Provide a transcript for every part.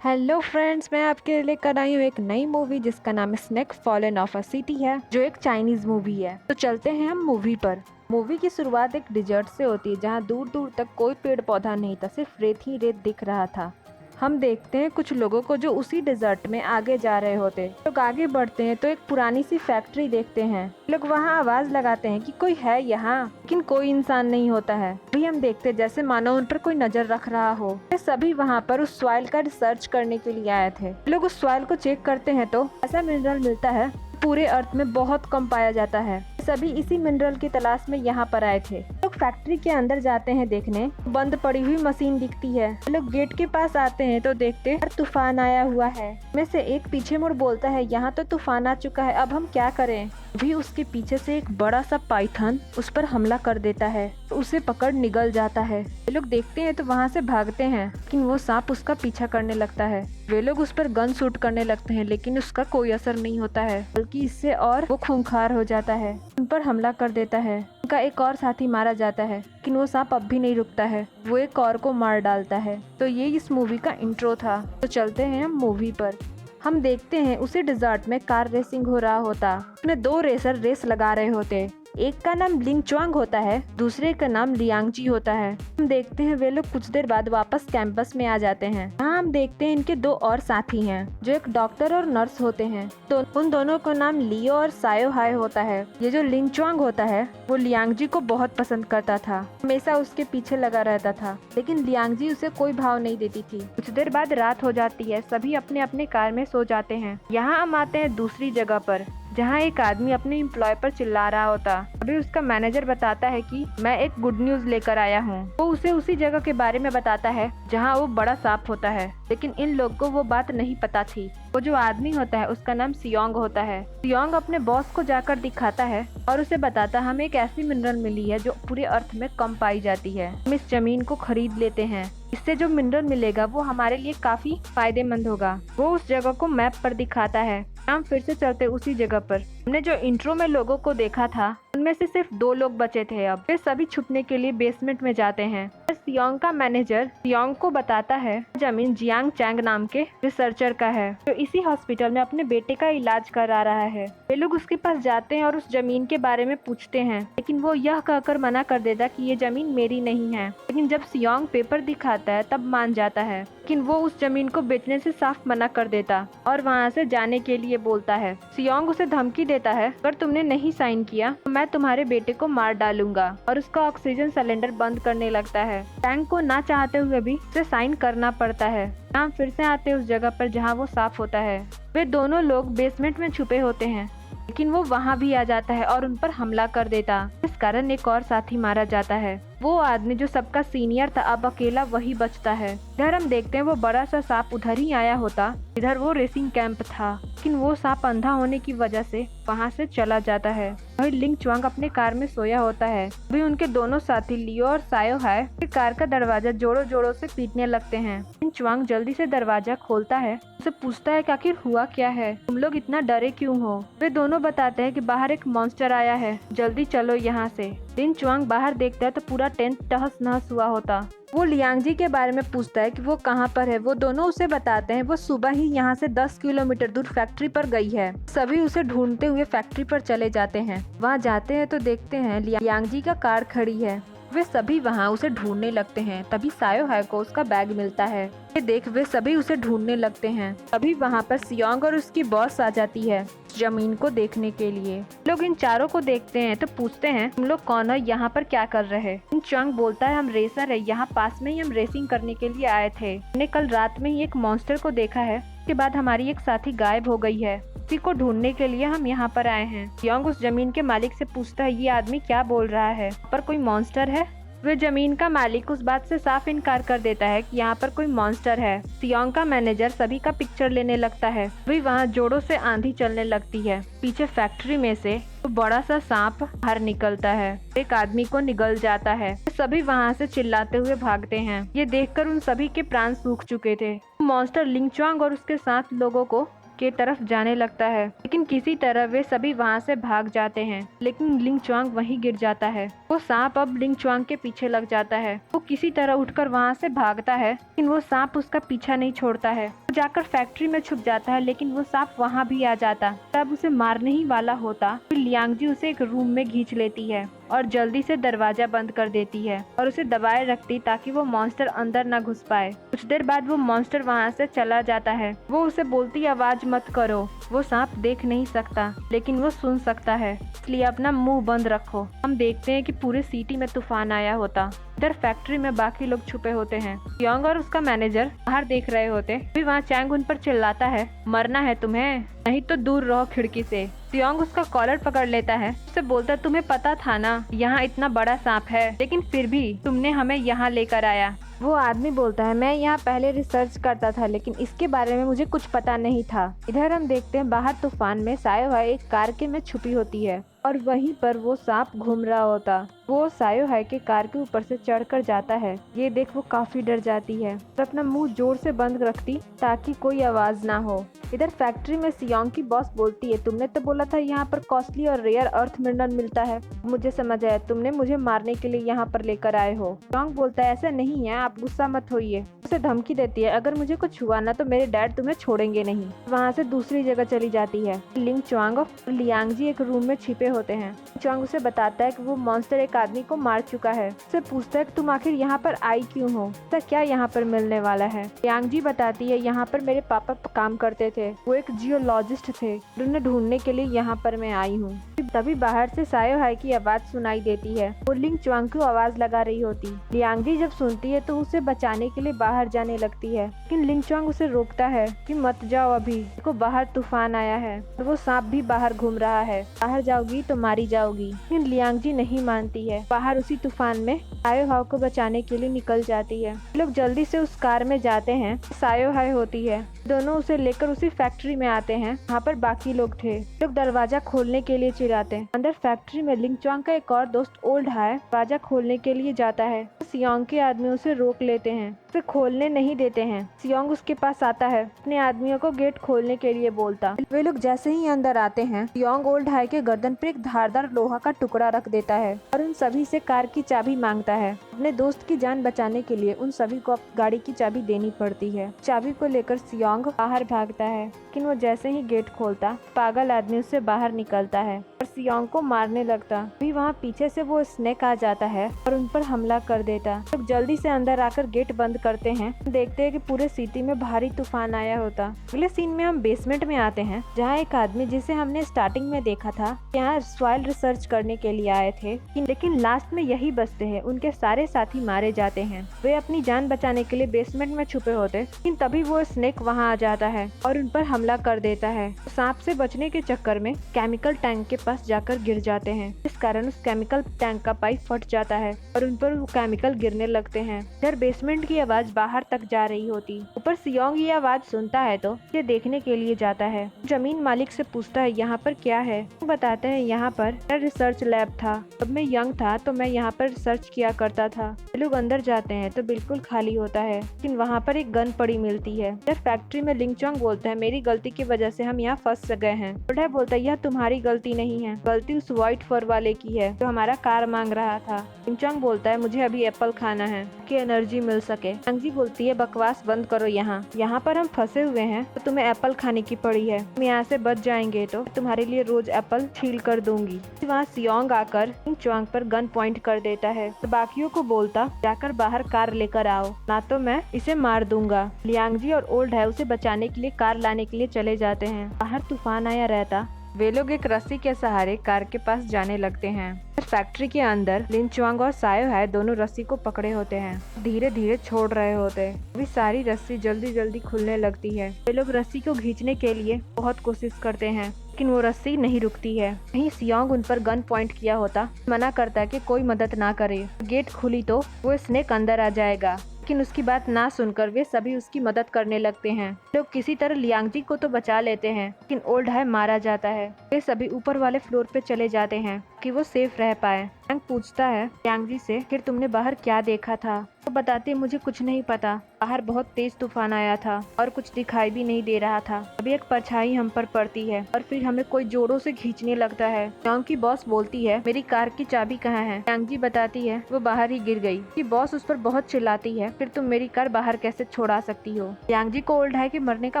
Hello friends, मैं आपके लिए लेकर आई हूँ एक नई मूवी जिसका नाम snake fallen of a city है, जो एक चाइनीज मूवी है। तो चलते हैं हम मूवी पर। मूवी की शुरुआत एक डिजर्ट से होती है जहाँ दूर दूर तक कोई पेड़ पौधा नहीं था, सिर्फ रेत ही रेत दिख रहा था। हम देखते हैं कुछ लोगों को जो उसी डेजर्ट में आगे जा रहे होते। लोग आगे बढ़ते हैं तो एक पुरानी सी फैक्ट्री देखते हैं। लोग वहाँ आवाज लगाते हैं कि कोई है यहाँ, लेकिन कोई इंसान नहीं होता है। अभी हम देखते हैं जैसे मानो उन पर कोई नजर रख रहा हो। ये सभी वहाँ पर उस सॉइल का रिसर्च करने के लिए आए थे। लोग उस सॉइल को चेक करते हैं तो ऐसा मिनरल मिलता है पूरे अर्थ में बहुत कम पाया जाता है। सभी इसी मिनरल की तलाश में यहाँ पर आए थे। लोग फैक्ट्री के अंदर जाते हैं देखने, बंद पड़ी हुई मशीन दिखती है। लोग गेट के पास आते हैं तो देखते हैं तूफान आया हुआ है। में से एक पीछे मुड़ बोलता है, यहाँ तो तूफान आ चुका है, अब हम क्या करें। भी उसके पीछे से एक बड़ा सा पाइथन उस पर हमला कर देता है, तो उसे पकड़ निगल जाता है। वे लोग देखते हैं तो वहाँ से भागते हैं, लेकिन वो सांप उसका पीछा करने लगता है। वे लोग उस पर गन शूट करने लगते हैं, लेकिन उसका कोई असर नहीं होता है, बल्कि इससे और वो खूंखार हो जाता है। उन पर हमला कर देता है। उनका एक और साथी मारा जाता है, लेकिन वो सांप अब भी नहीं रुकता है, वो एक और को मार डालता है। तो ये इस मूवी का इंट्रो था। तो चलते हैं हम मूवी पर। हम देखते हैं उसी डिजर्ट में कार रेसिंग हो रहा होता। उसमें दो रेसर रेस लगा रहे होते। एक का नाम लिंग च्वांग होता है, दूसरे का नाम लियांगजी होता है। हम देखते हैं वे लोग कुछ देर बाद वापस कैंपस में आ जाते हैं। यहाँ हम देखते हैं इनके दो और साथी हैं, जो एक डॉक्टर और नर्स होते हैं। तो उन दोनों का नाम लियो और सायो हाय होता है। ये जो लिंग च्वांग होता है वो लियांगजी को बहुत पसंद करता था, हमेशा उसके पीछे लगा रहता था, लेकिन लियांगजी उसे कोई भाव नहीं देती थी। कुछ देर बाद रात हो जाती है, सभी अपने अपने कार में सो जाते हैं। यहाँ हम आते हैं दूसरी जगह पर, जहाँ एक आदमी अपने एम्प्लॉय पर चिल्ला रहा होता। अभी उसका मैनेजर बताता है कि मैं एक गुड न्यूज लेकर आया हूँ। वो उसे उसी जगह के बारे में बताता है जहाँ वो बड़ा सांप होता है, लेकिन इन लोग को वो बात नहीं पता थी। वो जो आदमी होता है उसका नाम सियोंग होता है। सियोंग अपने बॉस को जाकर दिखाता है और उसे बताता, हमें एक ऐसी मिनरल मिली है जो पूरे अर्थ में कम पाई जाती है, हम इस जमीन को खरीद लेते हैं। इससे जो मिनरल मिलेगा वो हमारे लिए काफी फायदेमंद होगा। वो उस जगह को मैप पर दिखाता है। हम फिर से चलते उसी जगह पर। हमने जो इंट्रो में लोगों को देखा था उनमें से सिर्फ 2 लोग बचे थे। अब वे सभी छुपने के लिए बेसमेंट में जाते हैं। सियोंग का मैनेजर सियोंग को बताता है जमीन जियांग चैंग नाम के रिसर्चर का है, जो इसी हॉस्पिटल में अपने बेटे का इलाज करा रहा है। वे लोग उसके पास जाते हैं और उस जमीन के बारे में पूछते हैं, लेकिन वो यह कहकर मना कर देता कि ये जमीन मेरी नहीं है। लेकिन जब सियोंग पेपर दिखाता है तब मान जाता है, लेकिन वो उस जमीन को बेचने से साफ मना कर देता और वहाँ से जाने के लिए बोलता है। सियोंग उसे धमकी देता है, अगर तुमने नहीं साइन किया तो मैं तुम्हारे बेटे को मार डालूंगा, और उसका ऑक्सीजन सिलेंडर बंद करने लगता है। टैंक को ना चाहते हुए भी उसे साइन करना पड़ता है। हम फिर से आते उस जगह पर जहाँ वो साफ होता है। वे दोनों लोग बेसमेंट में छुपे होते हैं, लेकिन वो वहाँ भी आ जाता है और उन पर हमला कर देता। इस कारण एक और साथी मारा जाता है। वो आदमी जो सबका सीनियर था अब अकेला वही बचता है। इधर हम देखते हैं वो बड़ा सा सांप उधर ही आया होता, इधर वो रेसिंग कैंप था, लेकिन वो सांप अंधा होने की वजह से वहाँ से चला जाता है। वही लिंग च्वांग अपने कार में सोया होता है। अभी उनके दोनों साथी लियो और सायो हाय कार का दरवाजा जोरों जोरों से पीटने लगते हैं। लिंग च्वांग जल्दी से दरवाजा खोलता है, उसे पूछता है कि आखिर हुआ क्या है, तुम लोग इतना डरे क्यों हो। वे दोनों बताते हैं कि बाहर एक मॉन्स्टर आया है, जल्दी चलो यहाँ से। लिंग च्वांग बाहर देखता है तो पूरा टेंट तहस नहस हुआ होता। वो लियांगजी के बारे में पूछता है कि वो कहाँ पर है। वो दोनों उसे बताते हैं वो सुबह ही यहाँ से 10 किलोमीटर दूर फैक्ट्री पर गई है। सभी उसे ढूंढते हुए फैक्ट्री पर चले जाते हैं। वहाँ जाते हैं तो देखते हैं लियांगजी का कार खड़ी है। वे सभी वहाँ उसे ढूंढने लगते हैं। तभी सायो हाय को उसका बैग मिलता है। ये देख वे सभी उसे ढूंढने लगते हैं। तभी वहाँ पर सियोंग और उसकी बॉस आ जाती है जमीन को देखने के लिए। लोग इन चारों को देखते हैं तो पूछते हैं, तुम लोग कौन है, यहाँ पर क्या कर रहे हैं। लिंग च्वांग बोलता है, हम रेसर है, यहाँ पास में ही हम रेसिंग करने के लिए आए थे। हमने कल रात में ही एक मॉन्स्टर को देखा है, उसके बाद हमारी एक साथी गायब हो गई है, उसी को ढूंढने के लिए हम यहाँ पर आए हैं। सियोंग उस जमीन के मालिक से पूछता है, ये आदमी क्या बोल रहा है, पर कोई मॉन्स्टर है। वे जमीन का मालिक उस बात से साफ इनकार कर देता है कि यहाँ पर कोई मॉन्स्टर है। सियोंग का मैनेजर सभी का पिक्चर लेने लगता है। भी वहाँ जोरों से आंधी चलने लगती है। पीछे फैक्ट्री में से तो बड़ा सा सांप बाहर निकलता है, एक आदमी को निगल जाता है। सभी वहाँ से चिल्लाते हुए भागते हैं। ये देखकर उन सभी के प्राण सूख चुके थे। मॉन्स्टर लिंग च्वांग और उसके साथ लोगों को के तरफ जाने लगता है, लेकिन किसी तरह वे सभी वहाँ से भाग जाते हैं। लेकिन लिंग चुआंग वहीं गिर जाता है। वो सांप अब लिंग चुआंग के पीछे लग जाता है। वो किसी तरह उठकर वहाँ से भागता है, लेकिन वो सांप उसका पीछा नहीं छोड़ता है। वो जाकर फैक्ट्री में छुप जाता है, लेकिन वो सांप वहाँ भी आ जाता। तब उसे मारने ही वाला होता, फिर लियांगजी उसे एक रूम में खींच लेती है और जल्दी से दरवाजा बंद कर देती है और उसे दबाए रखती ताकि वो मॉन्स्टर अंदर न घुस पाए। कुछ देर बाद वो मॉन्स्टर वहाँ से चला जाता है। वो उसे बोलती आवाज मत करो। वो सांप देख नहीं सकता, लेकिन वो सुन सकता है, इसलिए अपना मुंह बंद रखो। हम देखते हैं कि पूरे सिटी में तूफान आया होता। इधर फैक्ट्री में बाकी लोग छुपे होते हैं। योंग और उसका मैनेजर बाहर देख रहे होते। भी वहाँ चैंग उन पर चिल्लाता है, मरना है तुम्हें, नहीं तो दूर रहो खिड़की से। योंग उसका कॉलर पकड़ लेता है। उससे बोलता, तुम्हें पता था ना यहाँ इतना बड़ा सांप है, लेकिन फिर भी तुमने हमें यहाँ लेकर आया। वो आदमी बोलता है, मैं यहाँ पहले रिसर्च करता था, लेकिन इसके बारे में मुझे कुछ पता नहीं था। इधर हम देखते हैं बाहर तूफान में सायो हाय एक कार के में छुपी होती है और वहीं पर वो सांप घूम रहा होता। वो सायो हाय के कार के ऊपर से चढ़कर जाता है। ये देख वो काफी डर जाती है और अपना मुंह जोर से बंद रखती ताकि कोई आवाज ना हो। इधर फैक्ट्री में सियोंग की बॉस बोलती है, तुमने तो बोला था यहाँ पर कॉस्टली और रेयर अर्थ मिनरल मिलता है। मुझे समझ आया, तुमने मुझे मारने के लिए यहाँ पर लेकर आए हो। सियोंग बोलता है, ऐसा नहीं है, आप गुस्सा मत होइए। उसे धमकी देती है, अगर मुझे कुछ हुआ ना तो मेरे डैड तुम्हें छोड़ेंगे नहीं। वहाँ से दूसरी जगह चली जाती है। लिंग चुआंग और लियांगजी एक रूम में छिपे होते हैं। चुआंग उसे बताता है कि वो मॉन्स्टर एक आदमी को मार चुका है। उसे पूछता है कि तुम आखिर यहाँ पर आई क्यों हो, तो क्या यहाँ पर मिलने वाला है। लियांगजी बताती है, यहाँ पर मेरे पापा काम करते थे, वो एक जियोलॉजिस्ट थे, उन्हें ढूंढने के लिए यहाँ पर मैं आई हूँ। तभी बाहर से सायो हाय की आवाज सुनाई देती है। वो लिंग चुआंग को आवाज लगा रही होती। लियांगजी जब सुनती है तो उसे बचाने के लिए बाहर जाने लगती है, लेकिन लिंग चुआंग उसे रोकता है कि मत जाओ, अभी देखो बाहर तूफान आया है और वो सांप भी बाहर घूम रहा है, बाहर जाओगी तो मारी जाओगी। लेकिन लियांगजी नहीं मानती है। बाहर उसी तूफान में सायो हाय को बचाने के लिए निकल जाती है। लोग जल्दी से उस कार में जाते हैं। सायो हाय होती है। दोनों उसे लेकर उसी फैक्ट्री में आते हैं। वहाँ पर बाकी लोग थे। लोग दरवाजा खोलने के लिए चिल्लाते हैं। अंदर फैक्ट्री में लिंग चुआंग का एक और दोस्त ओल्ड हाय दरवाजा खोलने के लिए जाता है। सियोंग के आदमी उसे रोक लेते हैं, उसे खोलने नहीं देते हैं। सियोंग उसके पास आता है, अपने आदमियों को गेट खोलने के लिए बोलता। वे लोग जैसे ही अंदर आते हैं, सियोंग ओल्ड हाय के गर्दन पर एक धारदार लोहा का टुकड़ा रख देता है और उन सभी से कार की चाबी मांगता है। अपने दोस्त की जान बचाने के लिए उन सभी को गाड़ी की चाबी देनी पड़ती है। चाबी को लेकर सियोंग बाहर भागता है, लेकिन वो जैसे ही गेट खोलता, पागल आदमी उससे बाहर निकलता है और सियोंग को मारने लगता। भी वहाँ पीछे से वो स्नेक आ जाता है और उन पर हमला कर देता। लोग जल्दी से अंदर आकर गेट बंद करते हैं। देखते हैं कि पूरे सिटी में भारी तूफान आया होता। अगले सीन में हम बेसमेंट में आते हैं, जहाँ एक आदमी जिसे हमने स्टार्टिंग में देखा था, यहाँ सॉइल रिसर्च करने के लिए आए थे, लेकिन लास्ट में यही बचते हैं। उनके सारे साथी मारे जाते हैं। वे अपनी जान बचाने के लिए बेसमेंट में छुपे होते, लेकिन तभी वो स्नेक वहाँ आ जाता है और उन पर हमला कर देता है। सांप से बचने के चक्कर में केमिकल टैंक के पास जाकर गिर जाते हैं, इस कारण उस केमिकल टैंक का पाइप फट जाता है और उन पर वो केमिकल गिरने लगते हैं। इधर बेसमेंट की आवाज बाहर तक जा रही होती। ऊपर सियोंग ये आवाज सुनता है तो ये देखने के लिए जाता है। जमीन मालिक से पूछता है, यहाँ पर क्या है। बताते हैं, यहाँ पर रिसर्च लैब था। जब मैं यंग था तो मैं यहाँ पर रिसर्च किया करता था। लोग अंदर जाते हैं तो बिल्कुल खाली होता है, लेकिन वहाँ पर एक गन पड़ी मिलती है। इधर फैक्ट्री में लिंग चुआंग बोलता है, मेरी गलती की वजह से हम यहाँ फंस गए हैं। बुढ़ा बोलता है, यह तुम्हारी गलती नहीं है, गलती उस व्हाइट फर वाले की है जो हमारा कार मांग रहा था। लिंग चुआंग बोलता है, मुझे अभी एप्पल खाना है कि एनर्जी मिल सके। यांगजी बोलती है, बकवास बंद करो, यहाँ पर हम फंसे हुए हैं तो तुम्हें एप्पल खाने की पड़ी है। हम यहाँ से बच जाएंगे तो तुम्हारे लिए रोज एप्पल छील कर दूंगी। वहाँ सियोंग आकर लिंग चुआंग पर गन पॉइंट कर देता है तो बाकियों को बोलता, जाकर बाहर कार लेकर आओ, ना तो मैं इसे मार दूंगा। लियांगजी और ओल्ड है उसे बचाने के लिए कार लाने के लिए चले जाते हैं। बाहर तूफान आया रहता। वे लोग एक रस्सी के सहारे कार के पास जाने लगते हैं। फैक्ट्री के अंदर लिंग चुआंग और सायो हाय दोनों रस्सी को पकड़े होते हैं, धीरे धीरे छोड़ रहे होते हैं। अभी सारी रस्सी जल्दी जल्दी खुलने लगती है। वे लोग रस्सी को खींचने के लिए बहुत कोशिश करते हैं, लेकिन वो रस्सी नहीं रुकती है। कहीं सियोंग उन पर गन पॉइंट किया होता, मना करता है कि कोई मदद ना करे। गेट खुली तो वो स्नेक अंदर आ जाएगा, लेकिन उसकी बात ना सुनकर वे सभी उसकी मदद करने लगते हैं। लोग किसी तरह लियांगजी को तो बचा लेते हैं, लेकिन ओल्ड हाय मारा जाता है। वे सभी ऊपर वाले फ्लोर पे चले जाते हैं। कि वो सेफ रह पाए। यांग पूछता है यांग जी से, फिर तुमने बाहर क्या देखा था? वो बताती है, मुझे कुछ नहीं पता, बाहर बहुत तेज तूफान आया था और कुछ दिखाई भी नहीं दे रहा था। अभी एक परछाई हम पर पड़ती है और फिर हमें कोई जोरों से खींचने लगता है। यांग की बॉस बोलती है, मेरी कार की चाबी कहाँ है? यांग जी बताती है, वो बाहर ही गिर गई। कि बॉस उस पर बहुत चिल्लाती है, फिर तुम मेरी कार बाहर कैसे छोड़ा सकती हो? यांग जी को ओल्ड हाई के मरने का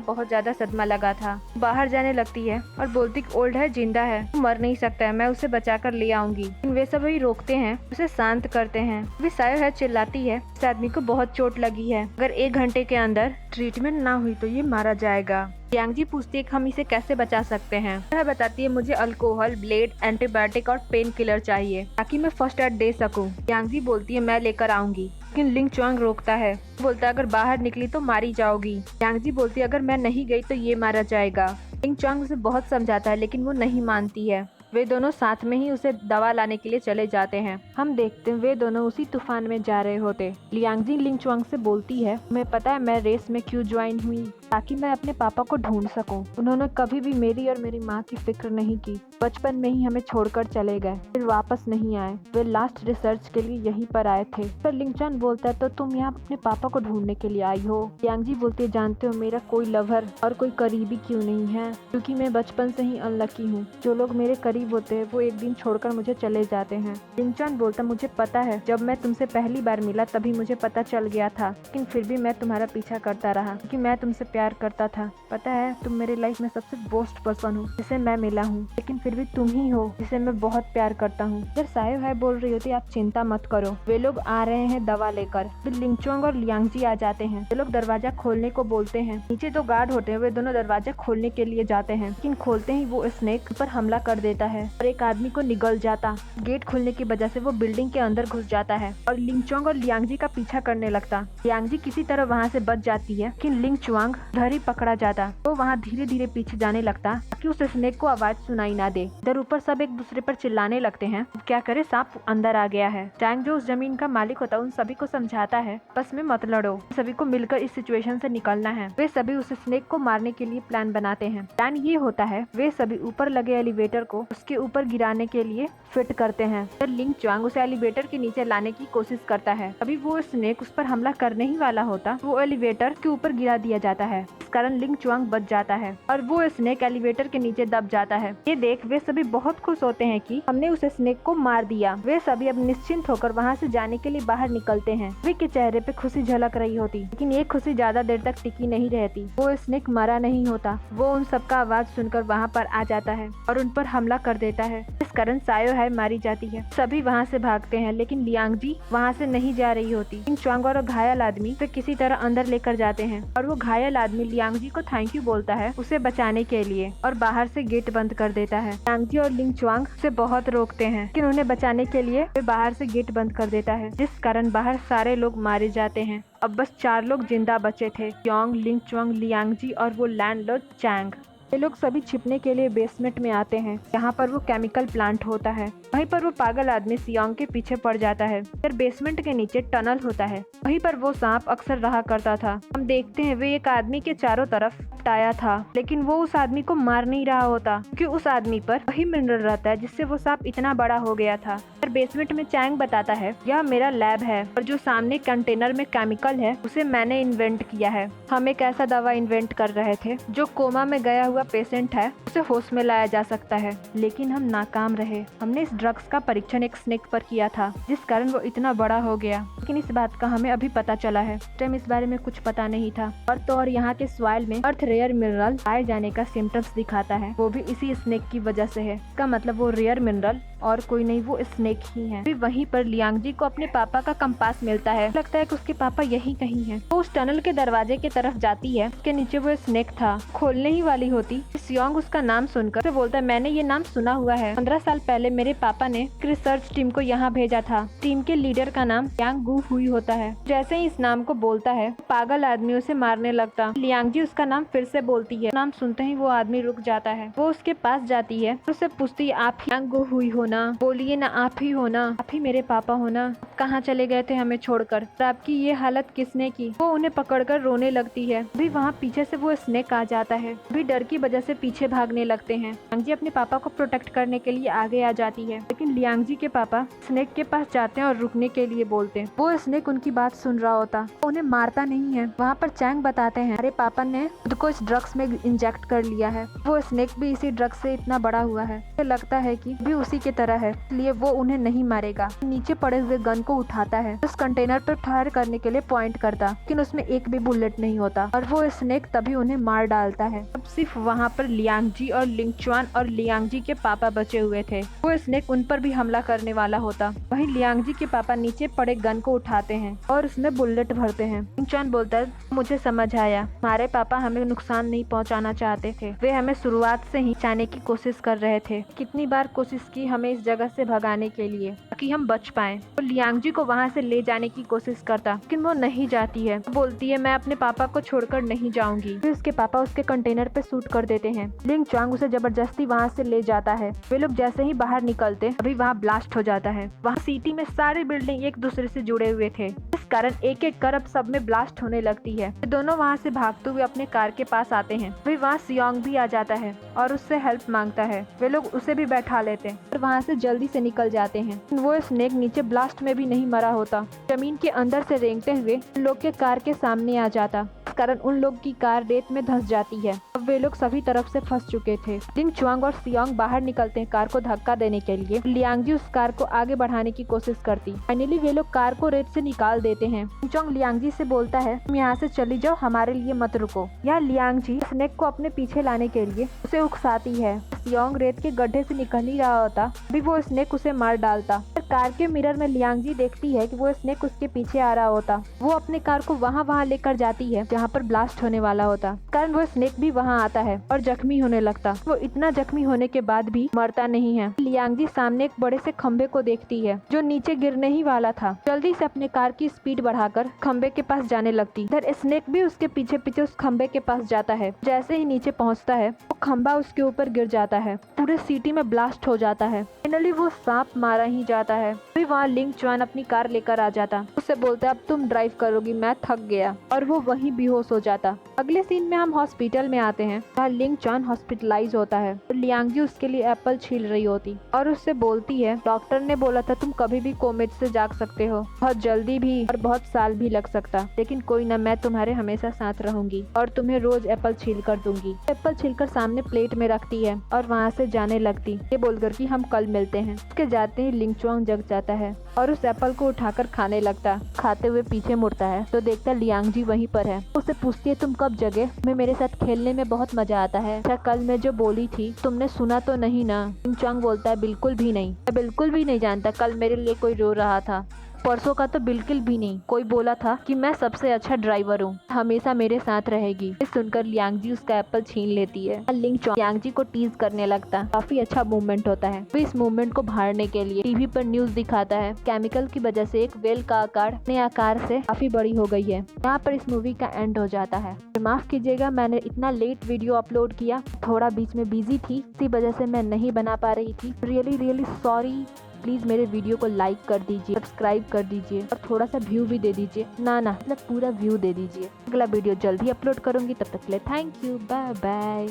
बहुत ज्यादा सदमा लगा था। बाहर जाने लगती है और बोलती ओल्ड हाई जिंदा है, वो मर नहीं सकता है, मैं उसे बचा कर ले आऊंगी। वे सब वही रोकते हैं, उसे शांत करते हैं। वे सायो है चिल्लाती है, इस आदमी को बहुत चोट लगी है, अगर 1 घंटे के अंदर ट्रीटमेंट ना हुई तो ये मारा जाएगा। यांग जी पूछती है हम इसे कैसे बचा सकते हैं? वह बताती है, मुझे अल्कोहल, ब्लेड, एंटीबायोटिक और पेन किलर चाहिए ताकि मैं फर्स्ट एड दे सकूं। यांग जी बोलती है, मैं लेकर आऊंगी, लेकिन लिंग चुआंग रोकता है। बोलता है, अगर बाहर निकली तो मारी जाओगी। यांग जी बोलती है, अगर मैं नहीं गई तो ये मारा जाएगा। लिंग चुआंग उसे बहुत समझाता है लेकिन वो नहीं मानती है। वे दोनों साथ में ही उसे दवा लाने के लिए चले जाते हैं। हम देखते हैं वे दोनों उसी तूफान में जा रहे होते। लियांगजी लिंग चुआंग से बोलती है, तुम्हें पता है मैं रेस में क्यों ज्वाइन हुई? ताकि मैं अपने पापा को ढूंढ सकूं। उन्होंने कभी भी मेरी और मेरी माँ की फिक्र नहीं की, बचपन में ही हमें छोड़कर चले गए, फिर वापस नहीं आए। वे लास्ट रिसर्च के लिए यहीं पर आए थे। पर लिंगचन बोलता है, तो तुम यहाँ अपने पापा को ढूंढने के लिए आई हो? लियांगजी बोलती है, जानते हो मेरा कोई लवर और कोई करीबी क्यों नहीं है? क्योंकि मैं बचपन से ही अनलकी हूँ। जो लोग मेरे करीब होते हैं वो एक दिन छोड़कर मुझे चले जाते हैं। लिंगचन बोलता, मुझे पता है, जब मैं तुमसे पहली बार मिला तभी मुझे पता चल गया था, लेकिन फिर भी मैं तुम्हारा पीछा करता रहा क्योंकि मैं तुमसे प्यार करता था। पता है तुम मेरी लाइफ में सबसे बेस्ट पर्सन हो जिसे मैं मिला हूँ, लेकिन फिर भी तुम ही हो जिसे मैं बहुत प्यार करता हूँ। जब सायो है बोल रही होती, आप चिंता मत करो, वे लोग आ रहे हैं दवा लेकर। फिर लिंगचुआंग और लियांगजी आ जाते हैं। वे लोग दरवाजा खोलने को बोलते हैं। नीचे 2 गार्ड होते हैं, वे दोनों दरवाजा खोलने के लिए जाते हैं, लेकिन खोलते ही वो स्नेक पर हमला कर देता है और एक आदमी को निगल जाता। गेट खुलने की वजह से वो बिल्डिंग के अंदर घुस जाता है और लिंगचुआंग और लियांगजी का पीछा करने लगता। लियांगजी किसी तरह वहाँ से बच जाती है, लेकिन लिंगचुआंग उधर ही पकड़ा जाता। वो वहाँ धीरे धीरे पीछे जाने लगता ताकि उस स्नेक को आवाज सुनाई ना दे। इधर ऊपर सब एक दूसरे पर चिल्लाने लगते हैं, क्या करे, सांप अंदर आ गया है। टैंग जो उस जमीन का मालिक होता है उन सभी को समझाता है, बस में मत लड़ो, सभी को मिलकर इस सिचुएशन से निकलना है। वे सभी उस स्नेक को मारने के लिए प्लान बनाते हैं। प्लान ये होता है, वे सभी ऊपर लगे एलिवेटर को उसके ऊपर गिराने के लिए फिट करते हैं। फिर लिंगचुआंग उसे एलिवेटर के नीचे लाने की कोशिश करता है। अभी वो स्नेक उस पर हमला करने ही वाला होता, वो एलिवेटर के ऊपर गिरा दिया जाता है, इस कारण लिंगचुआंग बच जाता है और वो स्नेक एलिवेटर के नीचे दब जाता है। ये देख वे सभी बहुत खुश होते हैं कि हमने उस स्नेक को मार दिया। वे सभी अब निश्चिंत होकर वहाँ से जाने के लिए बाहर निकलते हैं। वे के चेहरे पे खुशी झलक रही होती, लेकिन ये खुशी ज्यादा देर तक टिकी नहीं रहती। वो स्नेक मरा नहीं होता, वो उन सबका आवाज सुनकर वहाँ पर आ जाता है और उन पर हमला कर देता है, इस कारण सायो है मारी जाती है। सभी वहाँ से भागते हैं, लेकिन लियांगजी वहाँ से नहीं जा रही होती। लिंगचुआंग और घायल आदमी उसे किसी तरह अंदर लेकर जाते हैं और वो घायल आदमी लियांगजी को थैंक यू बोलता है उसे बचाने के लिए और बाहर से गेट बंद कर देता है। लियांगजी और लिंगचुआंग उसे बहुत रोकते हैं, लेकिन उन्हें बचाने के लिए वे बाहर से गेट बंद कर देता है, जिस कारण बाहर सारे लोग मारे जाते हैं। अब बस 4 लोग जिंदा बचे थे, योंग, लिंगचुआंग, लियांगजी और वो लैंडलॉर्ड चैंग। ये लोग सभी छिपने के लिए बेसमेंट में आते हैं, यहाँ पर वो केमिकल प्लांट होता है। वहीं पर वो पागल आदमी सियोंग के पीछे पड़ जाता है। फिर बेसमेंट के नीचे टनल होता है, वहीं पर वो सांप अक्सर रहा करता था। हम देखते हैं वे एक आदमी के चारों तरफ टाया था, लेकिन वो उस आदमी को मार नहीं रहा होता क्योंकि उस आदमी पर वही मिनरल रहता है जिससे वो सांप इतना बड़ा हो गया था। फिर बेसमेंट में चैंग बताता है, यह मेरा लैब है और जो सामने कंटेनर में केमिकल है उसे मैंने इन्वेंट किया है। हम एक ऐसा दवा इन्वेंट कर रहे थे जो कोमा में गया हुआ पेशेंट है उसे होश में लाया जा सकता है, लेकिन हम नाकाम रहे। हमने इस ड्रग्स का परीक्षण एक स्नेक पर किया था, जिस कारण वो इतना बड़ा हो गया, लेकिन इस बात का हमें अभी पता चला है, टाइम इस बारे में कुछ पता नहीं था। और यहाँ के सॉइल में अर्थ रेयर मिनरल पाए जाने का सिम्टम्स दिखाता है, वो भी इसी स्नेक की वजह से है। इसका मतलब वो रेयर मिनरल और कोई नहीं, वो स्नेक ही है। फिर वहीं पर लियांगजी को अपने पापा का कंपास मिलता है, लगता है कि उसके पापा यही कहीं हैं। वो उस टनल के दरवाजे की तरफ जाती है, उसके नीचे वो स्नेक था, खोलने ही वाली होती। सियोंग उसका नाम सुनकर उसे बोलता है, मैंने ये नाम सुना हुआ है, 15 साल पहले मेरे पापा ने रिसर्च टीम को यहाँ भेजा था। टीम के लीडर का नाम यांग गु हुई होता है। जैसे ही इस नाम को बोलता है, पागल आदमी उसे मारने लगता। लियांगजी उसका नाम फिर से बोलती है, नाम सुनते ही वो आदमी रुक जाता है। वो उसके पास जाती है, उससे पूछती है, आप यांग गु हुई हो ना? बोलिए ना, आप ही हो ना, आप ही मेरे पापा हो ना, कहाँ चले गए थे हमें छोड़कर, और आपकी ये हालत किसने की। वो उन्हें पकड़कर रोने लगती है। भी वहाँ पीछे से वो स्नेक आ जाता है। भी डर की वजह से पीछे भागने लगते हैं। लियांगजी अपने पापा को प्रोटेक्ट करने के लिए आगे आ जाती है, लेकिन लियांगजी के पापा स्नेक के पास जाते हैं और रुकने के लिए बोलते हैं। वो स्नेक उनकी बात सुन रहा होता, उन्हें मारता नहीं है। वहाँ पर चैंग बताते हैं अरे पापा ने खुद को इस ड्रग्स में इंजेक्ट कर लिया है। वो स्नेक भी इसी ड्रग्स से इतना बड़ा हुआ है, उसे लगता है कि भी उसी की तरह है, इसलिए वो उन्हें नहीं मारेगा। नीचे पड़े हुए गन को उठाता है, उस कंटेनर पर फायर करने के लिए पॉइंट करता, लेकिन उसमें एक भी बुलेट नहीं होता और वो स्नेक तभी उन्हें मार डालता है। अब सिर्फ वहाँ पर लियांगजी और लिंगचुआन और लियांगजी के पापा बचे हुए थे। वो स्नेक उन पर भी हमला करने वाला होता। वहीं लियांगजी के पापा नीचे पड़े गन को उठाते हैं और उसमें बुलेट भरते हैं। लिंगचुआन बोलता है मुझे समझ आया, हमारे पापा हमें नुकसान नहीं पहुंचाना चाहते थे, वे हमें शुरुआत से ही बचाने की कोशिश कर रहे थे। कितनी बार कोशिश की हमें इस जगह से भगाने के लिए ताकि हम बच पाएं। तो लियांगजी को वहां से ले जाने की कोशिश करता, लेकिन वो नहीं जाती है। बोलती है मैं अपने पापा को छोड़कर नहीं जाऊंगी। फिर उसके पापा उसके कंटेनर पे शूट कर देते हैं। लिंगचुआन उसे जबरदस्ती वहाँ से ले जाता है। वे लोग जैसे ही बाहर निकलते अभी वहाँ ब्लास्ट हो जाता है। वहाँ सिटी में सारे बिल्डिंग एक दूसरे से जुड़े हुए थे, इस कारण एक एक कर अब सब में ब्लास्ट होने लगती है। दोनों वहाँ से भागते हुए अपने कार के पास आते हैं। फिर वहाँ सियोंग भी आ जाता है और उससे हेल्प मांगता है। वे लोग उसे भी बैठा लेते हैं और वहाँ से जल्दी से निकल जाते हैं। वो स्नेक नीचे ब्लास्ट में भी नहीं मरा होता, जमीन के अंदर से रेंगते हुए उन लोग के कार के सामने आ जाता, इस कारण उन लोग की कार रेत में धंस जाती है। अब वे लोग सभी तरफ से फंस चुके थे। लिंगचुआन और सियोंग बाहर निकलते हैं कार को धक्का देने के लिए। लियांगजी उस कार को आगे बढ़ाने की कोशिश करती। फाइनली वे लोग कार को रेत से निकाल देते हैं। लिंगचुआन लियांगजी से बोलता है तुम यहाँ से चली जाओ, हमारे लिए मत रुको। यहाँ लियांगजी स्नेक को अपने पीछे लाने के लिए उसे उकसाती है। सियोंग रेत के गड्ढे से निकल ही रहा होता, अभी वो स्नेक उसे मार डालता। कार के मिरर में लियांगजी देखती है कि वो स्नेक उसके पीछे आ रहा होता। वो अपने कार को वहाँ लेकर जाती है जहाँ पर ब्लास्ट होने वाला होता, कारण वो स्नेक भी वहाँ आता है और जख्मी होने लगता। वो इतना जख्मी होने के बाद भी मरता नहीं है। लियांगजी सामने एक बड़े से खंबे को देखती है जो नीचे गिरने ही वाला था। जल्दी से अपने कार की स्पीड बढ़ाकर खंबे के पास जाने लगती। इधर स्नेक भी उसके पीछे पीछे उस खंबे के पास जाता है। जैसे ही नीचे पहुँचता है वो खंबा उसके ऊपर गिर जाता है, पूरे सिटी में ब्लास्ट हो जाता है। फाइनली वो सांप मारा ही जाता है। फिर वहाँ लिंगचुआन अपनी कार लेकर आ जाता, उससे बोलता अब तुम ड्राइव करोगी, मैं थक गया, और वो वहीं बेहोश हो जाता। अगले सीन में हम हॉस्पिटल में आते हैं, जहाँ लिंगचुआन हॉस्पिटलाइज होता है। तो लियांगजी उसके लिए एप्पल छील रही होती और उससे बोलती है डॉक्टर ने बोला था तुम कभी भी कोमेट से जाग सकते हो, बहुत जल्दी भी और बहुत साल भी लग सकता, लेकिन कोई ना, मैं तुम्हारे हमेशा साथ रहूंगी और तुम्हें रोज एप्पल छील कर दूंगी। एप्पल छीलकर सामने प्लेट में रखती है और वहाँ से जाने लगती, ये बोलकर कि हम कल मिलते हैं। उसके जाते ही लिंगचुआन जग जाता है और उस एप्पल को उठाकर खाने लगता। खाते हुए पीछे मुड़ता है तो देखता लियांगजी वहीं पर है। उसे पूछती है तुम कब जगे, मैं मेरे साथ खेलने में बहुत मजा आता है, क्या कल मैं जो बोली थी तुमने सुना तो नहीं ना। लिंगचुआन बोलता है बिल्कुल भी नहीं, मैं बिल्कुल भी नहीं जानता कल मेरे लिए कोई रो रहा था, परसों का तो बिल्कुल भी नहीं, कोई बोला था कि मैं सबसे अच्छा ड्राइवर हूँ, हमेशा मेरे साथ रहेगी। इस सुनकर लियांगजी उसका एप्पल छीन लेती है। लिंगचुआन लियांगजी को टीज करने लगता, काफी अच्छा मूवमेंट होता है। फिर इस मूवमेंट को भाड़ने के लिए टीवी पर न्यूज दिखाता है केमिकल की वजह से एक वेल का आकार अपने आकार से काफी बड़ी हो गई है। यहाँ पर इस मूवी का एंड हो जाता है। माफ कीजिएगा मैंने इतना लेट वीडियो अपलोड किया, थोड़ा बीच में बिजी थी, इसी वजह से मैं नहीं बना पा रही थी। Really sorry. प्लीज मेरे वीडियो को लाइक कर दीजिए, सब्सक्राइब कर दीजिए और थोड़ा सा व्यू भी दे दीजिए, ना मतलब पूरा व्यू दे दीजिए। अगला वीडियो जल्दी अपलोड करूंगी, तब तक के लिए थैंक यू, बाय बाय।